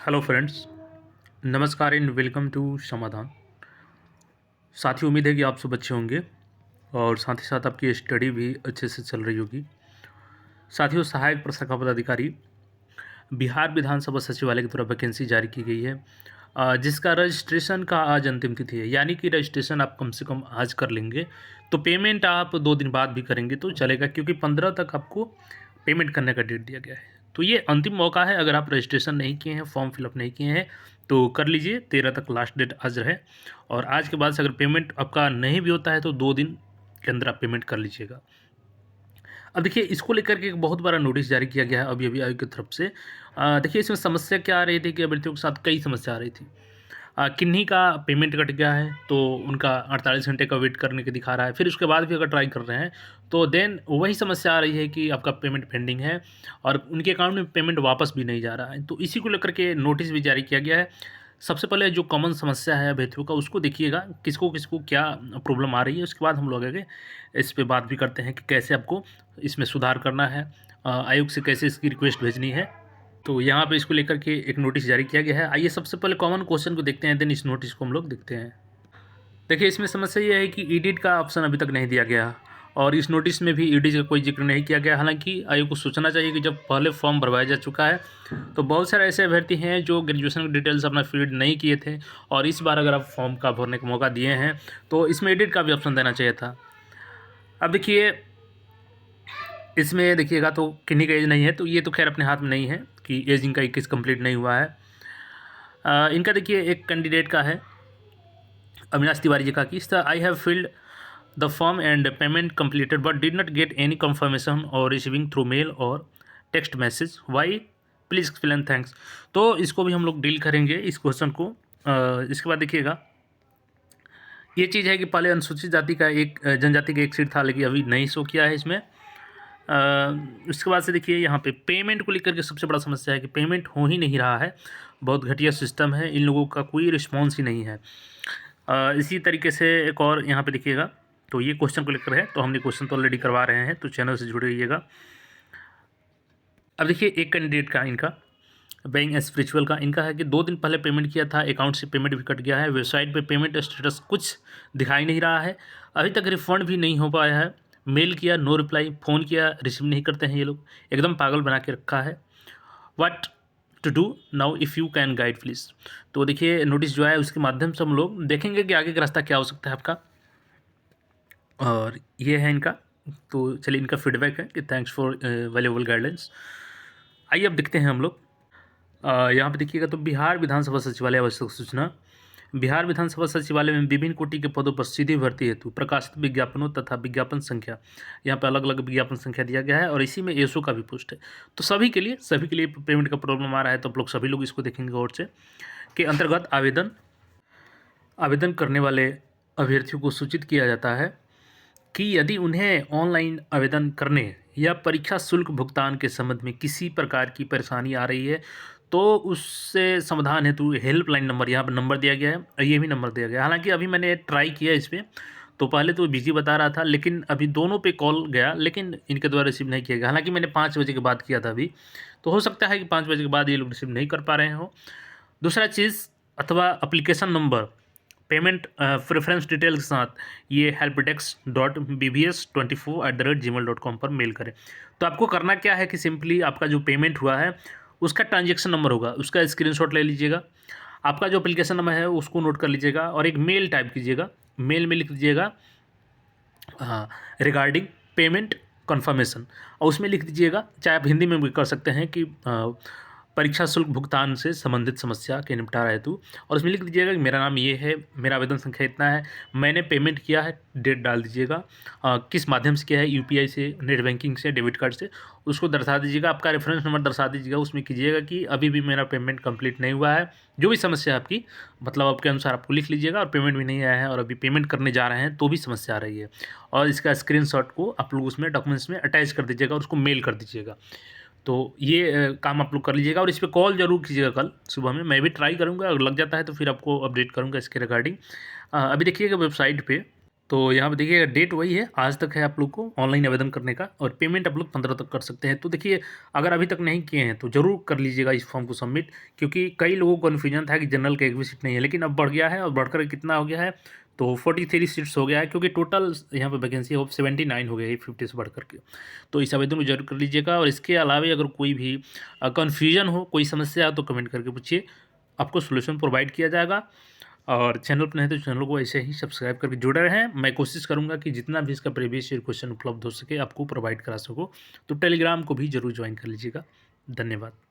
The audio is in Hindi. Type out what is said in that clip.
हेलो फ्रेंड्स, नमस्कार एंड वेलकम टू समाधान। साथियों, उम्मीद है कि आप सब अच्छे होंगे और साथ ही साथ आपकी स्टडी भी अच्छे से चल रही होगी। साथियों, सहायक प्रशाखा पदाधिकारी बिहार विधानसभा सचिवालय की तरफ वैकेंसी जारी की गई है, जिसका रजिस्ट्रेशन का आज अंतिम तिथि है। यानी कि रजिस्ट्रेशन आप कम से कम आज कर लेंगे तो पेमेंट आप 2 दिन बाद भी करेंगे तो चलेगा, क्योंकि 15 तक आपको पेमेंट करने का डेट दिया गया है। तो ये अंतिम मौका है। अगर आप रजिस्ट्रेशन नहीं किए हैं, फॉर्म फिलअप नहीं किए हैं तो कर लीजिए। 13 तक लास्ट डेट आज रहे, और आज के बाद से अगर पेमेंट आपका नहीं भी होता है तो 2 दिन के अंदर आप पेमेंट कर लीजिएगा। अब देखिए, इसको लेकर के एक बहुत बड़ा नोटिस जारी किया गया है अभी अभी आयोग की तरफ से। देखिए, इसमें समस्या क्या आ रही थी कि अभ्यर्थियों के साथ कई समस्या आ रही थी। किन्हीं का पेमेंट कट गया है तो उनका 48 घंटे का वेट करने के दिखा रहा है, फिर उसके बाद भी अगर ट्राई कर रहे हैं तो देन वही समस्या आ रही है कि आपका पेमेंट पेंडिंग है और उनके अकाउंट में पेमेंट वापस भी नहीं जा रहा है। तो इसी को लेकर के नोटिस भी जारी किया गया है। सबसे पहले जो कॉमन समस्या है अभ्यर्थियों का, उसको देखिएगा, किसको किसको क्या प्रॉब्लम आ रही है। उसके बाद हम लोग आगे इस पे बात भी करते हैं कि कैसे आपको इसमें सुधार करना है, आयोग से कैसे इसकी रिक्वेस्ट भेजनी है। तो यहाँ पे इसको लेकर के एक नोटिस जारी किया गया है। आइए सबसे पहले कॉमन क्वेश्चन को देखते हैं, देन इस नोटिस को हम लोग देखते हैं। देखिए, इसमें समस्या ये है कि एडिट का ऑप्शन अभी तक नहीं दिया गया और इस नोटिस में भी एडिट का कोई जिक्र नहीं किया गया। हालांकि आयोग को सोचना चाहिए कि जब पहले फॉर्म भरवाया जा चुका है तो बहुत सारे ऐसे अभ्यर्थी हैं जो ग्रेजुएशन की डिटेल्स अपना फीड नहीं किए थे, और इस बार अगर आप फॉर्म का भरने का मौका दिए हैं तो इसमें एडिट का भी ऑप्शन देना चाहिए था। अब देखिए, इसमें देखिएगा तो किन्हीं का एज नहीं है, तो ये तो खैर अपने हाथ में नहीं है कि एज इनका 21 कंप्लीट नहीं हुआ है। इनका देखिए एक कैंडिडेट का है, अविनाश तिवारी जी का, कि I have filled the form and payment completed but did not get any confirmation और रिसीविंग थ्रू मेल और text message, why please explain, thanks. तो इसको भी हम लोग डील करेंगे इस क्वेश्चन को। इसके बाद देखिएगा, ये चीज़ है कि पहले अनुसूचित जाति का एक जनजाति का एक सीट था, लेकिन अभी नहीं शो किया है इसमें। उसके बाद से देखिए, यहाँ पे पेमेंट को लेकर के सबसे बड़ा समस्या है कि पेमेंट हो ही नहीं रहा है। बहुत घटिया सिस्टम है, इन लोगों का कोई रिस्पॉन्स ही नहीं है। इसी तरीके से एक और यहाँ पे देखिएगा, तो ये क्वेश्चन को लेकर है, तो हमने क्वेश्चन तो ऑलरेडी करवा रहे हैं, तो चैनल से जुड़े रहिएगा। अब देखिए, एक कैंडिडेट का इनका बैंक स्पिरिचुअल का इनका है कि 2 दिन पहले पेमेंट किया था, अकाउंट से पेमेंट भी कट गया है, वेबसाइट पे पेमेंट स्टेटस कुछ दिखाई नहीं रहा है, अभी तक रिफंड भी नहीं हो पाया है, मेल किया नो रिप्लाई, फ़ोन किया रिसीव नहीं करते हैं, ये लोग एकदम पागल बना के रखा है। What to do now if you can guide please. तो देखिए, नोटिस जो है उसके माध्यम से हम लोग देखेंगे कि आगे का रास्ता क्या हो सकता है आपका, और ये है इनका। तो चलिए, इनका फीडबैक है कि थैंक्स फॉर वैल्यूएबल गाइडेंस। आइए अब देखते हैं हम लोग। यहाँ पे देखिएगा, तो बिहार विधानसभा सचिवालय आवश्यक सूचना। बिहार विधानसभा सचिवालय में विभिन्न कोटि के पदों पर सीधी भर्ती हेतु प्रकाशित विज्ञापनों तथा विज्ञापन संख्या, यहाँ पे अलग अलग विज्ञापन संख्या दिया गया है, और इसी में एसओ का भी पोस्ट है। तो सभी के लिए पेमेंट का प्रॉब्लम आ रहा है, तो आप लोग सभी लोग इसको देखेंगे और से के अंतर्गत आवेदन करने वाले अभ्यर्थियों को सूचित किया जाता है कि यदि उन्हें ऑनलाइन आवेदन करने या परीक्षा शुल्क भुगतान के संबंध में किसी प्रकार की परेशानी आ रही है तो उससे समाधान हेतु हेल्पलाइन नंबर, यहाँ पर नंबर दिया गया है और ये भी नंबर दिया गया है। हालांकि अभी मैंने ट्राई किया इस पर, तो पहले तो बिजी बता रहा था, लेकिन अभी दोनों पे कॉल गया, लेकिन इनके द्वारा रिसीव नहीं किया गया। हालांकि मैंने 5 बजे के बाद किया था अभी, तो हो सकता है कि 5 बजे के बाद ये लोग रिसीव नहीं कर पा रहे हो। दूसरा चीज़, अथवा application number, payment preference detail के साथ ये helpdesk.bbs24@gmail.com पर मेल करें। तो आपको करना क्या है कि सिंपली आपका जो पेमेंट हुआ है उसका ट्रांजेक्शन नंबर होगा, उसका स्क्रीनशॉट ले लीजिएगा, आपका जो एप्लीकेशन नंबर है उसको नोट कर लीजिएगा और एक मेल टाइप कीजिएगा। मेल में लिख दीजिएगा हाँ, रिगार्डिंग पेमेंट कन्फर्मेशन, और उसमें लिख दीजिएगा, चाहे आप हिंदी में भी कर सकते हैं कि परीक्षा शुल्क भुगतान से संबंधित समस्या के निपटारा हेतु, और उसमें लिख दीजिएगा कि मेरा नाम ये है, मेरा आवेदन संख्या इतना है, मैंने पेमेंट किया है, डेट डाल दीजिएगा, किस माध्यम से किया है, यूपीआई से, नेट बैंकिंग से, डेबिट कार्ड से, उसको दर्शा दीजिएगा। आपका रेफरेंस नंबर दर्शा दीजिएगा, उसमें कीजिएगा कि अभी भी मेरा पेमेंट कंप्लीट नहीं हुआ है। जो भी समस्या है आपकी, मतलब आपके अनुसार आपको लिख लीजिएगा, और पेमेंट भी नहीं आया है और अभी पेमेंट करने जा रहे हैं तो भी समस्या आ रही है, और इसका स्क्रीनशॉट को आप लोग उसमें डॉक्यूमेंट्स में अटैच कर दीजिएगा और उसको मेल कर दीजिएगा। तो ये काम आप लोग कर लीजिएगा, और इस पर कॉल जरूर कीजिएगा कल सुबह में। मैं भी ट्राई करूँगा, अगर लग जाता है तो फिर आपको अपडेट करूँगा इसके रिगार्डिंग। अभी देखिएगा वेबसाइट पे तो यहाँ पे देखिए डेट वही है, आज तक है आप लोग को ऑनलाइन आवेदन करने का, और पेमेंट आप लोग 15 तक कर सकते हैं। तो देखिए अगर अभी तक नहीं किए हैं तो ज़रूर कर लीजिएगा इस फॉर्म को सबमिट, क्योंकि कई लोगों को कन्फ्यूजन था कि जनरल का एक भी सीट नहीं है, लेकिन अब बढ़ गया है, और बढ़कर कितना हो गया है, तो 43 सीट्स हो गया है, क्योंकि टोटल यहाँ पे वैकेंसी ऑफ 79 हो गई है 50 से बढ़ करके। तो इस आवेदन को जरूर कर लीजिएगा, और इसके अलावा अगर कोई भी कन्फ्यूजन हो, कोई समस्या हो, तो कमेंट करके पूछिए, आपको सोल्यूशन प्रोवाइड किया जाएगा। और चैनल पर नहीं तो चैनल को ऐसे ही सब्सक्राइब करके जुड़े रहें। मैं कोशिश करूंगा कि जितना भी इसका प्रीवियस ईयर क्वेश्चन उपलब्ध हो सके आपको प्रोवाइड करा सकूँ। तो टेलीग्राम को भी जरूर ज्वाइन कर लीजिएगा। धन्यवाद।